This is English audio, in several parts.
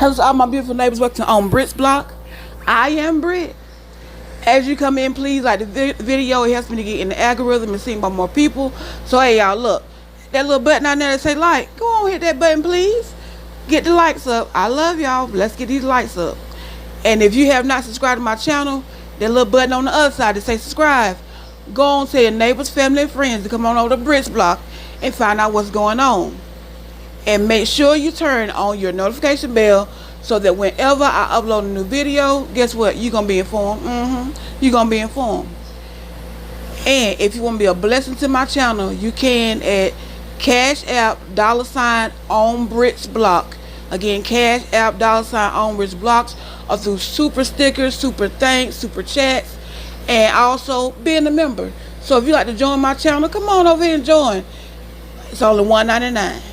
Hello to all my beautiful neighbors working on Britt's block. I am Britt. As you come in, please like the video. It helps me to get in the algorithm and seen by more people. So hey y'all, look, that little button out there that say like, go on, hit that button please. Get the likes up. I love y'all. Let's get these likes up. And if you have not subscribed to my channel, that little button on the other side that say subscribe, go on to your neighbors, family, and friends to come on over to Britt's block and find out what's going on. And make sure you turn on your notification bell so that whenever I upload a new video, guess what? You're going to be informed. You're going to be informed. And if you want to be a blessing to my channel, you can at Cash App $ on Britt's block. Again, Cash App $ on Britt's blocks, or through super stickers, super thanks, super chats, and also being a member. So if you like to join my channel, come on over here and join. It's only $1.99.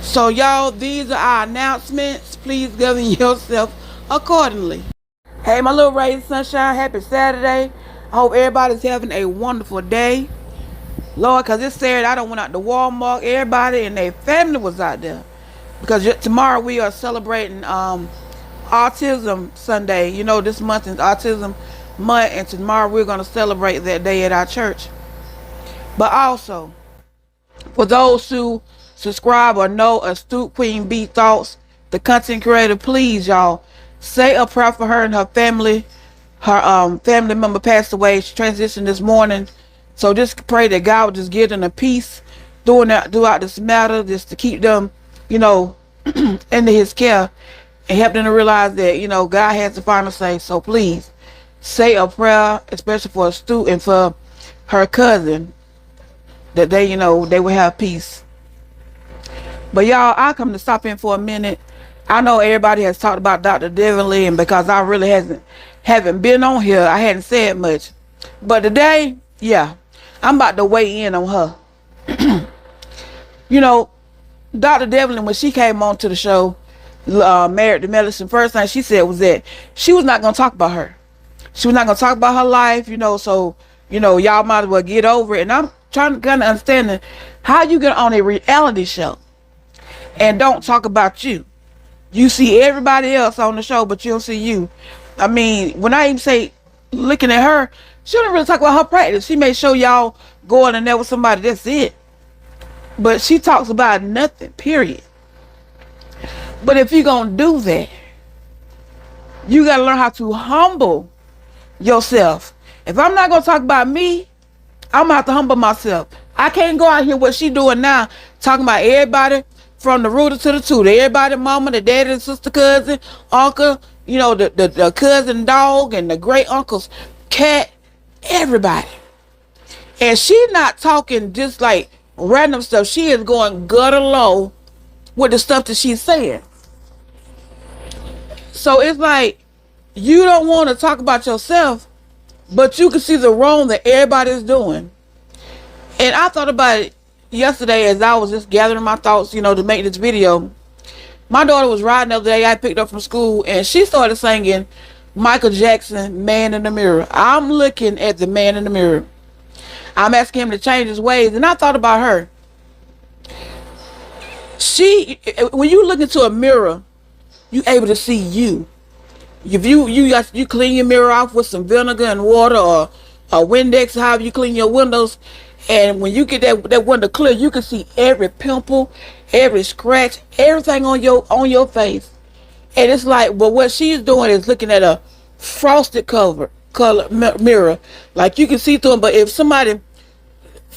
So y'all, these are our announcements. Please govern yourself accordingly. Hey, my little rays of sunshine, happy Saturday. I hope everybody's having a wonderful day. Lord, because it's Saturday, I done went out to Walmart. Everybody and their family was out there. Because tomorrow we are celebrating Autism Sunday. You know, this month is Autism Month, and tomorrow we're going to celebrate that day at our church. But also, for those who subscribe or know Astute Queen B Thoughts, the content creator, please y'all say a prayer for her and her family. Her family member passed away. She transitioned this morning, so just pray that God would just give them a peace throughout this matter, just to keep them, you know, into his care and help them to realize that, you know, God has the final say. So please say a prayer, especially for Astute and for her cousin, that they, you know, they will have peace. But y'all, I come to stop in for a minute. I know everybody has talked about Dr. Devonley, and because I really haven't been on here, I hadn't said much. But today, yeah, I'm about to weigh in on her. You know, Dr. Devonley, when she came on to the show, Married to Medicine, first thing she said was that she was not going to talk about her. She was not going to talk about her life, you know, so, you know, y'all might as well get over it. And I'm trying to kind of understand how you get on a reality show and don't talk about you. You see everybody else on the show, but you don't see you. I mean, when I even say looking at her, she don't really talk about her practice. She may show y'all going in there with somebody, that's it. But she talks about nothing, period. But if you're going to do that, you got to learn how to humble yourself. If I'm not going to talk about me, I'm going to have to humble myself. I can't go out here what she doing now, talking about everybody from the rooter to the tutor, everybody, mama, the daddy, the sister, cousin, uncle, you know, the cousin dog and the great uncle's cat, everybody. And she's not talking just like random stuff. She is going gutter low with the stuff that she's saying. So it's like, you don't want to talk about yourself, but you can see the wrong that everybody is doing. And I thought about it yesterday as I was just gathering my thoughts, you know, to make this video. My daughter was riding the other day. I picked up from school, and she started singing Michael Jackson, Man in the Mirror. I'm looking at the man in the mirror. I'm asking him to change his ways. And I thought about her. When you look into a mirror, you able to see you. If you clean your mirror off with some vinegar and water, or a Windex, however you clean your windows, and when you get that window clear, you can see every pimple, every scratch, everything on your face. And it's like, well, what she's doing is looking at a frosted color mirror, like you can see through them. But if somebody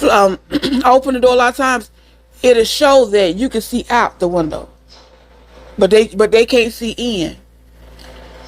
open the door, a lot of times it'll show that you can see out the window, but they can't see in.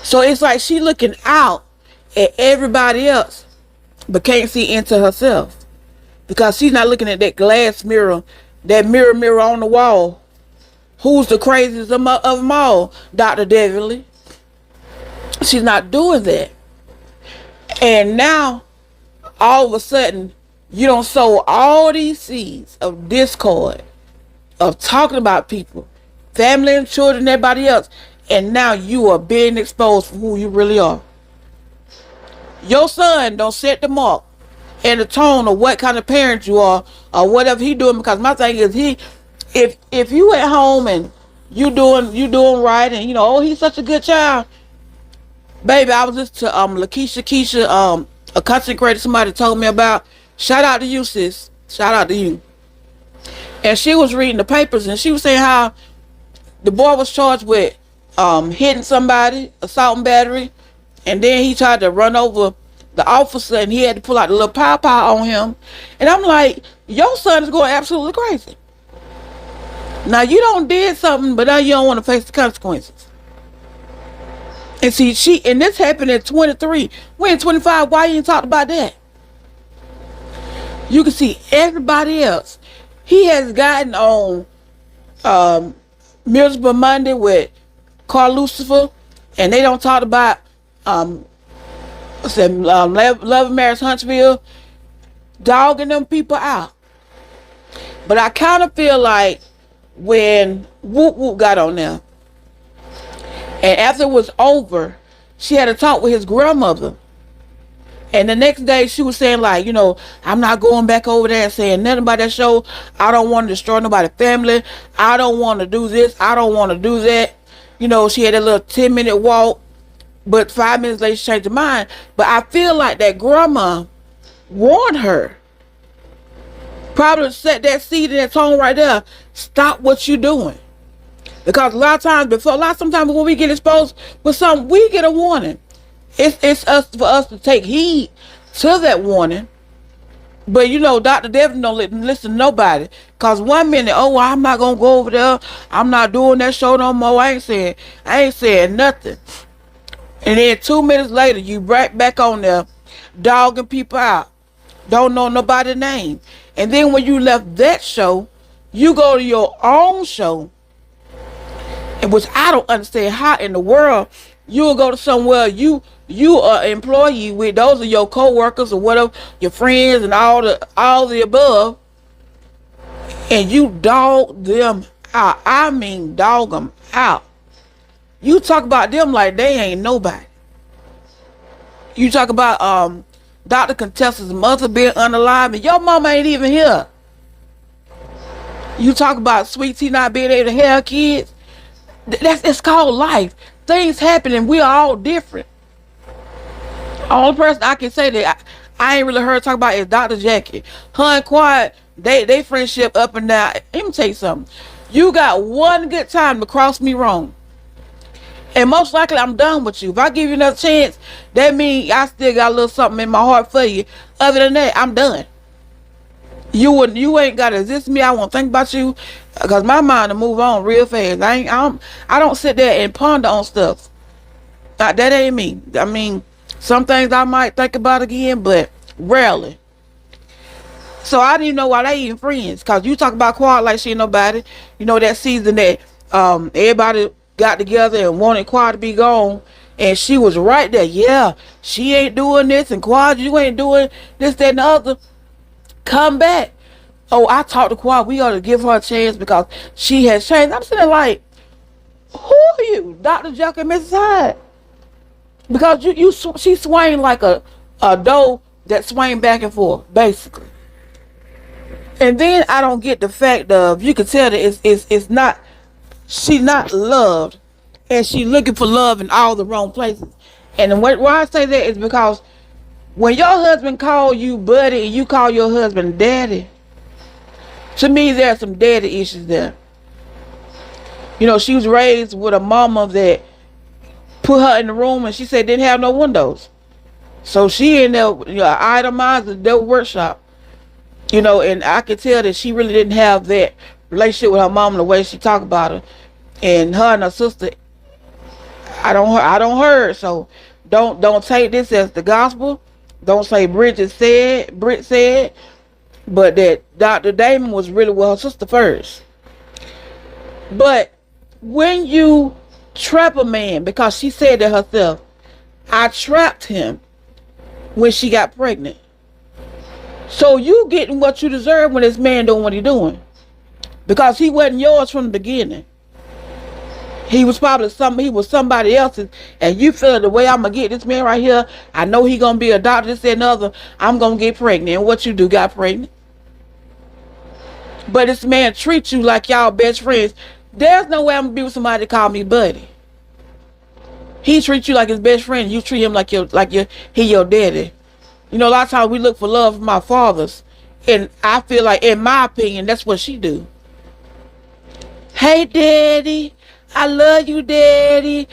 So it's like she looking out at everybody else, but can't see into herself, because she's not looking at that glass mirror, that mirror on the wall. Who's the craziest of them all? Dr. Devonley. She's not doing that. And now, all of a sudden, you don't sow all these seeds of discord, of talking about people, family and children, everybody else, and now you are being exposed for who you really are. Your son don't set the mark and the tone of what kind of parent you are, or whatever he doing. Because my thing is, if you at home and you doing right, and oh, he's such a good child. Baby, I was listening to Lakeisha Keisha, a content creator somebody told me about. Shout out to you, sis. Shout out to you. And she was reading the papers, and she was saying how the boy was charged with hitting somebody, assault and battery, and then he tried to run over the officer, and he had to pull out the little pow on him. And I'm like, your son is going absolutely crazy. Now you don't did something, but now you don't want to face the consequences. And see, and this happened at 23. We're in 25. Why you ain't talked about that? You can see everybody else. He has gotten on Miserable Monday with Carl Lucifer, and they don't talk about Love and Marriage Huntsville, dogging them people out. But I kind of feel like when Whoop Whoop got on there, and after it was over, she had a talk with his grandmother. And the next day she was saying like, I'm not going back over there and saying nothing about that show. I don't want to destroy nobody's family. I don't want to do this. I don't want to do that. She had a little 10-minute walk, but 5 minutes later she changed her mind. But I feel like that grandma warned her. Probably set that seed in that tone right there. Stop what you're doing. Because sometimes when we get exposed with something, we get a warning. It's for us to take heed to that warning. But Dr. Devin don't listen to nobody. Cause one minute, oh, I'm not gonna go over there. I'm not doing that show no more. I ain't saying nothing. And then 2 minutes later, you right back on there, dogging people out. Don't know nobody's name. And then when you left that show, you go to your own show, and which I don't understand how in the world you will go to somewhere you are an employee with, those are your co-workers or whatever, your friends and all the above, and you dog them out. I mean dog them out. You talk about them like they ain't nobody. You talk about Dr. Contessa's mother being unalive, and your mama ain't even here. You talk about Sweet Tea not being able to have kids. It's called life. Things happen, and we are all different. Only person I can say that I ain't really heard talk about is Dr. Jackie. Her and Quiet, they friendship up and down. Let me tell you something. You got one good time to cross me wrong, and most likely I'm done with you. If I give you another chance, that means I still got a little something in my heart for you. Other than that, I'm done. You ain't gotta exist me. I won't think about you, because my mind will move on real fast. I don't sit there and ponder on stuff. That ain't me. I mean, some things I might think about again, but rarely. So I didn't even know why they even friends. Cause you talk about Quad like she ain't nobody. That season that everybody got together and wanted Quad to be gone, and she was right there. Yeah, she ain't doing this, and Quad, you ain't doing this, that, and the other. Come back. Oh, I talked to Quad. We ought to give her a chance because she has changed. I'm sitting like, who are you, Dr. Jekyll and Mrs. Hyde? Because she swaying like a dough that swaying back and forth, basically. And then I don't get the fact of, you can tell that it's not, she's not loved, and she looking for love in all the wrong places. And why I say that is because when your husband call you buddy and you call your husband daddy, to me there's some daddy issues there. She was raised with a mama that put her in the room, and she said didn't have no windows. So she in there, itemized the workshop. And I could tell that she really didn't have that relationship with her mom the way she talked about her. And her and her sister, I don't heard. So don't take this as the gospel. Don't say Brit said, but that Dr. Damon was really with her sister first. But when you trap a man, because she said that herself, I trapped him when she got pregnant. So you getting what you deserve when this man doing what he doing. Because he wasn't yours from the beginning. He was probably somebody else's, and you feel the way I'm gonna get this man right here. I know he gonna be a doctor, this and another. I'm gonna get pregnant. And what you do, got pregnant. But this man treats you like y'all best friends. There's no way I'm gonna be with somebody that call me buddy. He treats you like his best friend. You treat him like he your daddy. You know, a lot of times we look for love from our fathers, and I feel like, in my opinion, that's what she do. Hey, daddy, I love you, daddy.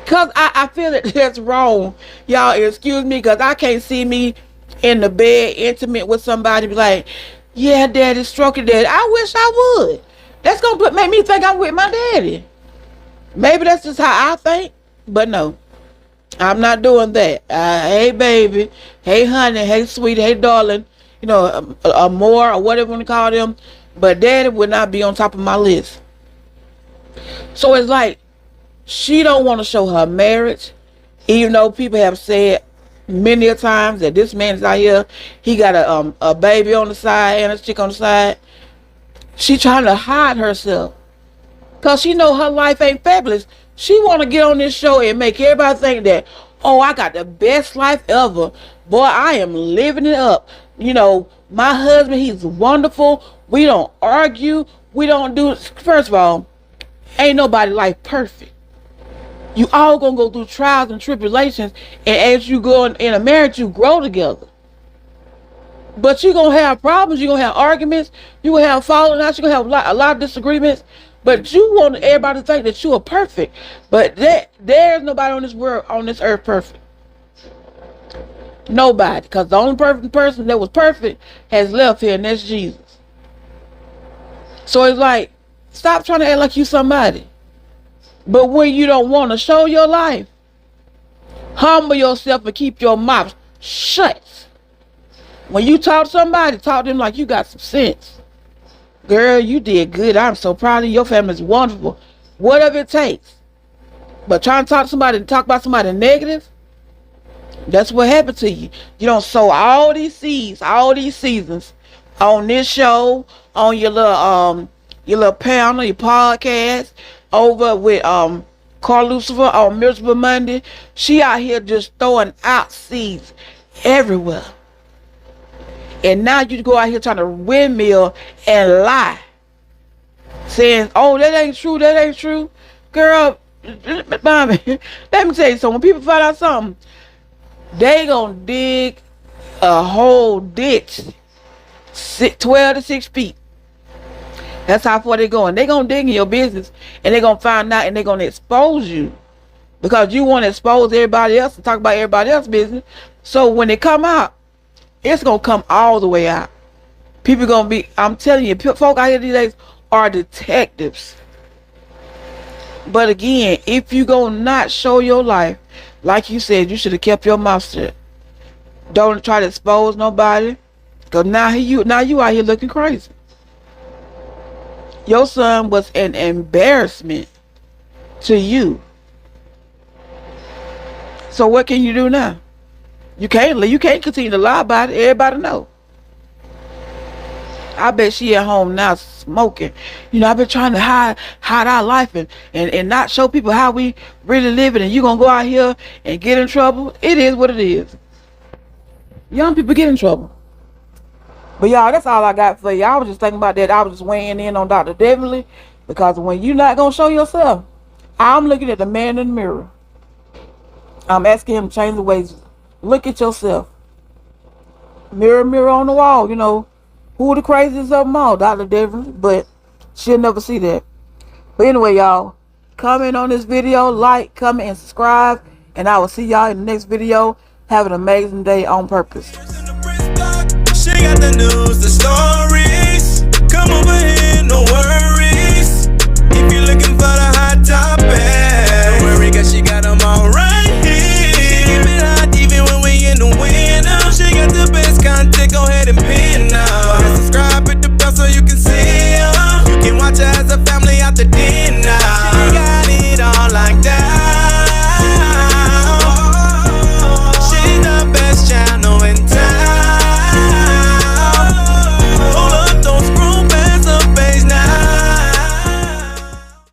Cause I feel that that's wrong. Y'all excuse me, cause I can't see me in the bed intimate with somebody be like, yeah, daddy, stroking daddy. I wish I would. That's gonna make me think I'm with my daddy. Maybe that's just how I think, but no, I'm not doing that. Hey, baby, hey, honey, hey, sweetie, hey, darling, you know, more or whatever you want to call them. But daddy would not be on top of my list. So it's like, she don't want to show her marriage, even though people have said many a times that this man's out here, he got a baby on the side and a chick on the side. She trying to hide herself because she know her life ain't fabulous. She want to get on this show and make everybody think that, oh, I got the best life ever. Boy, I am living it up. You know, my husband, he's wonderful. We don't argue. We don't do, first of all, ain't nobody life perfect. You all gonna go through trials and tribulations, and as you go in a marriage, you grow together. But you're gonna have problems, you're gonna have arguments, you're gonna have falling outs, you're gonna have a lot of disagreements. But you want everybody to think that you are perfect. But there's nobody on this world, on this earth, perfect. Nobody. Because the only perfect person that was perfect has left here, and that's Jesus. So it's like, stop trying to act like you somebody. But when you don't want to show your life, humble yourself and keep your mouth shut. When you talk to somebody, talk to them like you got some sense. Girl, you did good. I'm so proud of you. Your family's wonderful. Whatever it takes. But trying to talk to somebody and talk about somebody negative, that's what happened to you. You don't sow all these seeds, all these seasons on this show, on your little panel, your podcast, over with Carl Lucifer on Miserable Monday. She out here just throwing out seeds everywhere. And now you go out here trying to windmill and lie. Saying, oh, that ain't true, that ain't true. Girl, mommy, let me tell you something. When people find out something, they gonna dig a whole ditch 12 to 6 feet. That's how far they going. They gonna dig in your business, and they gonna find out, and they gonna expose you because you want to expose everybody else and talk about everybody else's business. So when they come out, it's gonna come all the way out. People gonna be, I'm telling you, folk out here these days are detectives. But again, if you gonna not show your life, like you said, you should have kept your mouth shut. Don't try to expose nobody, cause now you out here looking crazy. Your son was an embarrassment to you. So what can you do now? You can't continue to lie about it. Everybody know. I bet she at home now smoking. You know, I've been trying to hide our life and not show people how we really live it, and you gonna go out here and get in trouble. It is what it is. Young people get in trouble. But y'all, that's all I got for you. I was just thinking about that. I was just weighing in on Dr. Deverly, because when you're not gonna show yourself, I'm looking at the man in the mirror. I'm asking him to change the ways. Look at yourself. Mirror, mirror on the wall. You know, who the craziest of them all? Dr. Deverly. But she'll never see that. But anyway, y'all, comment on this video, like, comment, and subscribe. And I will see y'all in the next video. Have an amazing day on purpose. She got the news, the stories. Come over here.